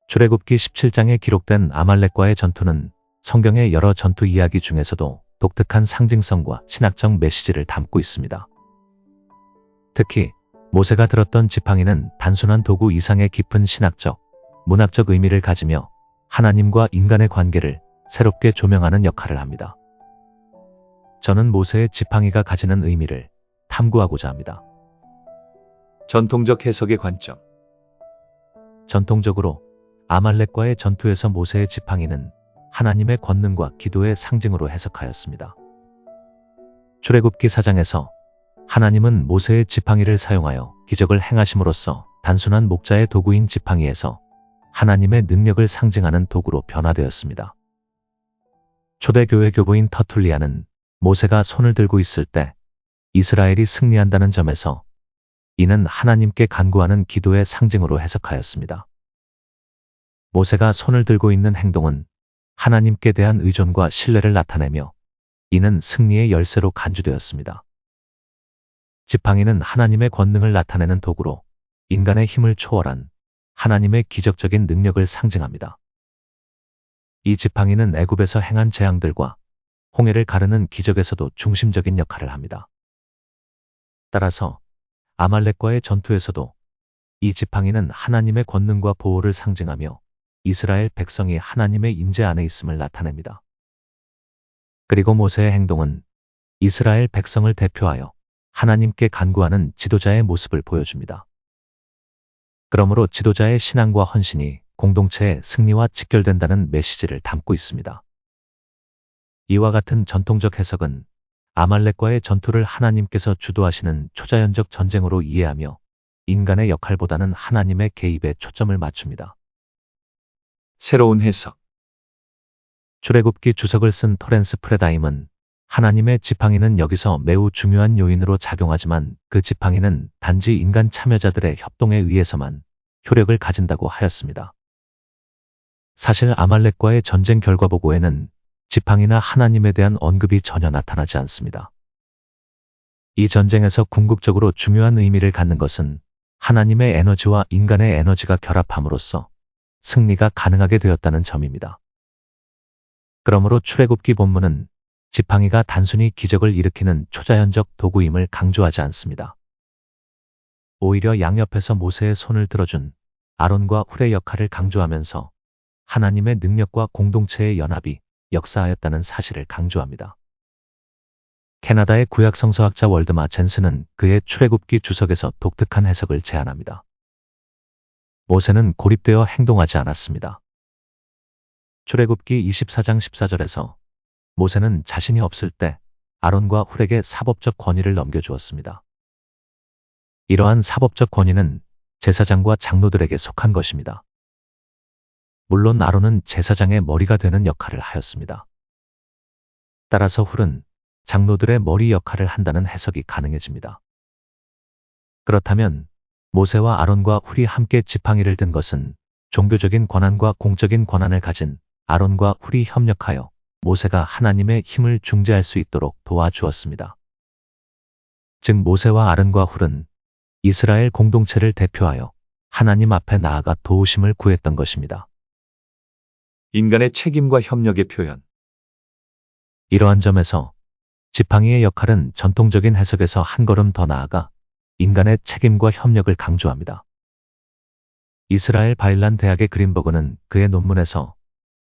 출애굽기 17장에 기록된 아말렉과의 전투는 성경의 여러 전투 이야기 중에서도 독특한 상징성과 신학적 메시지를 담고 있습니다. 특히 모세가 들었던 지팡이는 단순한 도구 이상의 깊은 신학적, 문학적 의미를 가지며 하나님과 인간의 관계를 새롭게 조명하는 역할을 합니다. 저는 모세의 지팡이가 가지는 의미를 탐구하고자 합니다. 전통적 해석의 관점. 전통적으로 아말렉과의 전투에서 모세의 지팡이는 하나님의 권능과 기도의 상징으로 해석하였습니다. 출애굽기 4장에서 하나님은 모세의 지팡이를 사용하여 기적을 행하심으로써 단순한 목자의 도구인 지팡이에서 하나님의 능력을 상징하는 도구로 변화되었습니다. 초대교회 교부인 터툴리아는 모세가 손을 들고 있을 때 이스라엘이 승리한다는 점에서 이는 하나님께 간구하는 기도의 상징으로 해석하였습니다. 모세가 손을 들고 있는 행동은 하나님께 대한 의존과 신뢰를 나타내며 이는 승리의 열쇠로 간주되었습니다. 지팡이는 하나님의 권능을 나타내는 도구로 인간의 힘을 초월한 하나님의 기적적인 능력을 상징합니다. 이 지팡이는 애굽에서 행한 재앙들과 홍해를 가르는 기적에서도 중심적인 역할을 합니다. 따라서 아말렉과의 전투에서도 이 지팡이는 하나님의 권능과 보호를 상징하며 이스라엘 백성이 하나님의 임재 안에 있음을 나타냅니다. 그리고 모세의 행동은 이스라엘 백성을 대표하여 하나님께 간구하는 지도자의 모습을 보여줍니다. 그러므로 지도자의 신앙과 헌신이 공동체의 승리와 직결된다는 메시지를 담고 있습니다. 이와 같은 전통적 해석은 아말렉과의 전투를 하나님께서 주도하시는 초자연적 전쟁으로 이해하며 인간의 역할보다는 하나님의 개입에 초점을 맞춥니다. 새로운 해석. 출애굽기 주석을 쓴 토렌스 프레다임은 하나님의 지팡이는 여기서 매우 중요한 요인으로 작용하지만 그 지팡이는 단지 인간 참여자들의 협동에 의해서만 효력을 가진다고 하였습니다. 사실 아말렉과의 전쟁 결과 보고에는 지팡이나 하나님에 대한 언급이 전혀 나타나지 않습니다. 이 전쟁에서 궁극적으로 중요한 의미를 갖는 것은 하나님의 에너지와 인간의 에너지가 결합함으로써 승리가 가능하게 되었다는 점입니다. 그러므로 출애굽기 본문은 지팡이가 단순히 기적을 일으키는 초자연적 도구임을 강조하지 않습니다. 오히려 양옆에서 모세의 손을 들어준 아론과 훌의 역할을 강조하면서 하나님의 능력과 공동체의 연합이 역사하였다는 사실을 강조합니다. 캐나다의 구약 성서학자 월드마 젠슨은 그의 출애굽기 주석에서 독특한 해석을 제안합니다. 모세는 고립되어 행동하지 않았습니다. 출애굽기 24장 14절에서 모세는 자신이 없을 때 아론과 훌에게 사법적 권위를 넘겨주었습니다. 이러한 사법적 권위는 제사장과 장로들에게 속한 것입니다. 물론 아론은 제사장의 머리가 되는 역할을 하였습니다. 따라서 훌은 장로들의 머리 역할을 한다는 해석이 가능해집니다. 그렇다면 모세와 아론과 훌이 함께 지팡이를 든 것은 종교적인 권한과 공적인 권한을 가진 아론과 훌이 협력하여 모세가 하나님의 힘을 중재할 수 있도록 도와주었습니다. 즉 모세와 아론과 훌은 이스라엘 공동체를 대표하여 하나님 앞에 나아가 도우심을 구했던 것입니다. 인간의 책임과 협력의 표현. 이러한 점에서 지팡이의 역할은 전통적인 해석에서 한 걸음 더 나아가 인간의 책임과 협력을 강조합니다. 이스라엘 바일란 대학의 그린버그는 그의 논문에서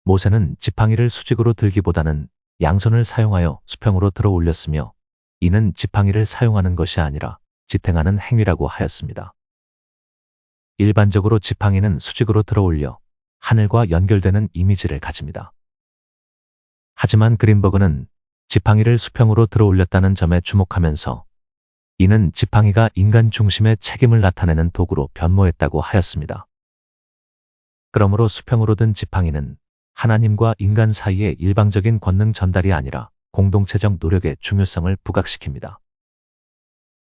모세는 지팡이를 수직으로 들기보다는 양손을 사용하여 수평으로 들어 올렸으며 이는 지팡이를 사용하는 것이 아니라 지탱하는 행위라고 하였습니다. 일반적으로 지팡이는 수직으로 들어 올려 하늘과 연결되는 이미지를 가집니다. 하지만 그린버그는 지팡이를 수평으로 들어 올렸다는 점에 주목하면서 이는 지팡이가 인간 중심의 책임을 나타내는 도구로 변모했다고 하였습니다. 그러므로 수평으로 든 지팡이는 하나님과 인간 사이의 일방적인 권능 전달이 아니라 공동체적 노력의 중요성을 부각시킵니다.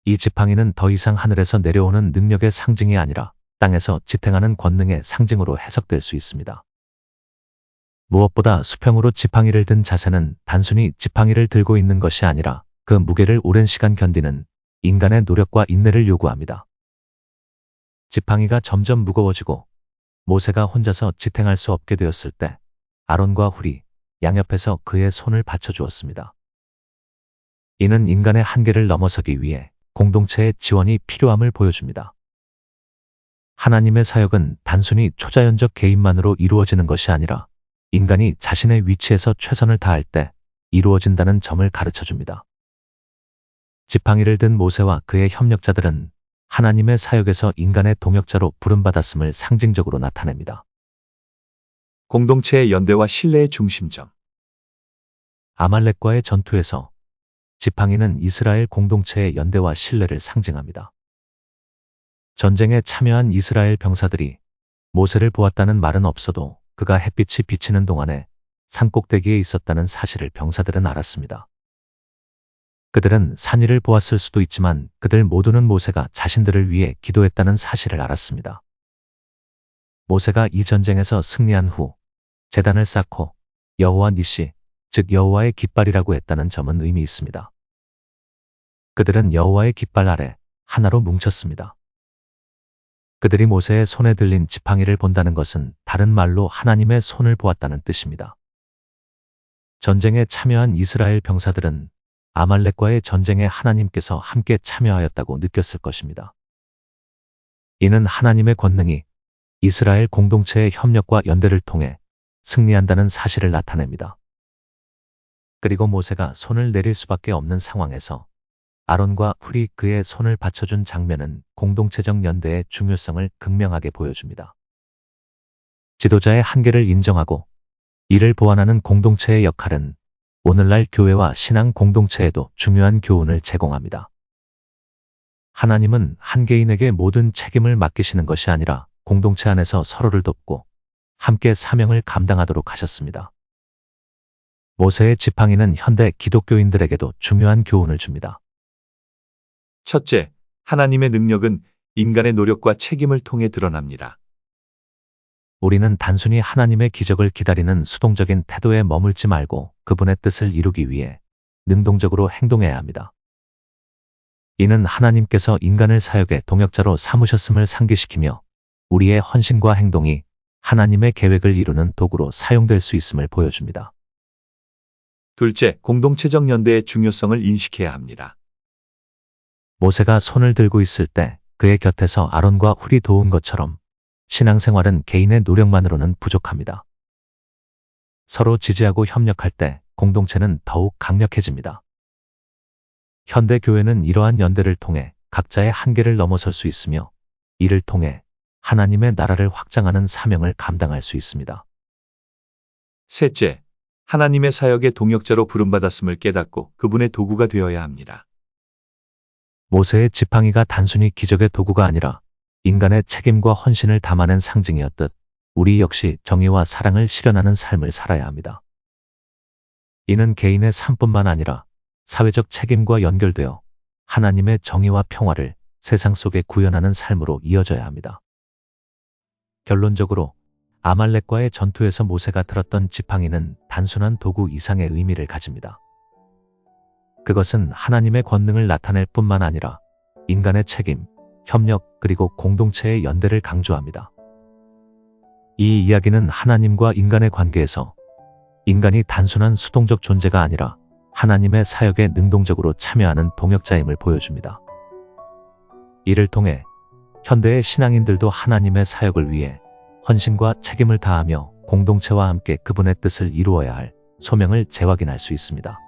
이 지팡이는 더 이상 하늘에서 내려오는 능력의 상징이 아니라 땅에서 지탱하는 권능의 상징으로 해석될 수 있습니다. 무엇보다 수평으로 지팡이를 든 자세는 단순히 지팡이를 들고 있는 것이 아니라 그 무게를 오랜 시간 견디는 인간의 노력과 인내를 요구합니다. 지팡이가 점점 무거워지고 모세가 혼자서 지탱할 수 없게 되었을 때 아론과 훌이 양옆에서 그의 손을 받쳐주었습니다. 이는 인간의 한계를 넘어서기 위해 공동체의 지원이 필요함을 보여줍니다. 하나님의 사역은 단순히 초자연적 개인만으로 이루어지는 것이 아니라 인간이 자신의 위치에서 최선을 다할 때 이루어진다는 점을 가르쳐줍니다. 지팡이를 든 모세와 그의 협력자들은 하나님의 사역에서 인간의 동역자로 부름받았음을 상징적으로 나타냅니다. 공동체의 연대와 신뢰의 중심점. 아말렉과의 전투에서 지팡이는 이스라엘 공동체의 연대와 신뢰를 상징합니다. 전쟁에 참여한 이스라엘 병사들이 모세를 보았다는 말은 없어도 그가 햇빛이 비치는 동안에 산꼭대기에 있었다는 사실을 병사들은 알았습니다. 그들은 산 위를 보았을 수도 있지만 그들 모두는 모세가 자신들을 위해 기도했다는 사실을 알았습니다. 모세가 이 전쟁에서 승리한 후 제단을 쌓고 여호와 니시, 즉 여호와의 깃발이라고 했다는 점은 의미 있습니다. 그들은 여호와의 깃발 아래 하나로 뭉쳤습니다. 그들이 모세의 손에 들린 지팡이를 본다는 것은 다른 말로 하나님의 손을 보았다는 뜻입니다. 전쟁에 참여한 이스라엘 병사들은 아말렉과의 전쟁에 하나님께서 함께 참여하였다고 느꼈을 것입니다. 이는 하나님의 권능이 이스라엘 공동체의 협력과 연대를 통해 승리한다는 사실을 나타냅니다. 그리고 모세가 손을 내릴 수밖에 없는 상황에서 아론과 훌이 그의 손을 받쳐준 장면은 공동체적 연대의 중요성을 극명하게 보여줍니다. 지도자의 한계를 인정하고 이를 보완하는 공동체의 역할은 오늘날 교회와 신앙 공동체에도 중요한 교훈을 제공합니다. 하나님은 한 개인에게 모든 책임을 맡기시는 것이 아니라 공동체 안에서 서로를 돕고 함께 사명을 감당하도록 하셨습니다. 모세의 지팡이는 현대 기독교인들에게도 중요한 교훈을 줍니다. 첫째, 하나님의 능력은 인간의 노력과 책임을 통해 드러납니다. 우리는 단순히 하나님의 기적을 기다리는 수동적인 태도에 머물지 말고 그분의 뜻을 이루기 위해 능동적으로 행동해야 합니다. 이는 하나님께서 인간을 사역의 동역자로 삼으셨음을 상기시키며 우리의 헌신과 행동이 하나님의 계획을 이루는 도구로 사용될 수 있음을 보여줍니다. 둘째, 공동체적 연대의 중요성을 인식해야 합니다. 모세가 손을 들고 있을 때 그의 곁에서 아론과 훌이 도운 것처럼 신앙생활은 개인의 노력만으로는 부족합니다. 서로 지지하고 협력할 때 공동체는 더욱 강력해집니다. 현대 교회는 이러한 연대를 통해 각자의 한계를 넘어설 수 있으며 이를 통해 하나님의 나라를 확장하는 사명을 감당할 수 있습니다. 셋째, 하나님의 사역의 동역자로 부름받았음을 깨닫고 그분의 도구가 되어야 합니다. 모세의 지팡이가 단순히 기적의 도구가 아니라 인간의 책임과 헌신을 담아낸 상징이었듯 우리 역시 정의와 사랑을 실현하는 삶을 살아야 합니다. 이는 개인의 삶뿐만 아니라 사회적 책임과 연결되어 하나님의 정의와 평화를 세상 속에 구현하는 삶으로 이어져야 합니다. 결론적으로 아말렉과의 전투에서 모세가 들었던 지팡이는 단순한 도구 이상의 의미를 가집니다. 그것은 하나님의 권능을 나타낼 뿐만 아니라 인간의 책임, 협력 그리고 공동체의 연대를 강조합니다. 이 이야기는 하나님과 인간의 관계에서 인간이 단순한 수동적 존재가 아니라 하나님의 사역에 능동적으로 참여하는 동역자임을 보여줍니다. 이를 통해 현대의 신앙인들도 하나님의 사역을 위해 헌신과 책임을 다하며 공동체와 함께 그분의 뜻을 이루어야 할 소명을 재확인할 수 있습니다.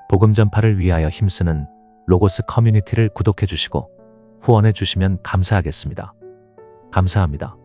복음 전파를 위하여 힘쓰는 로고스 커뮤니티를 구독해 주시고 후원해 주시면 감사하겠습니다. 감사합니다.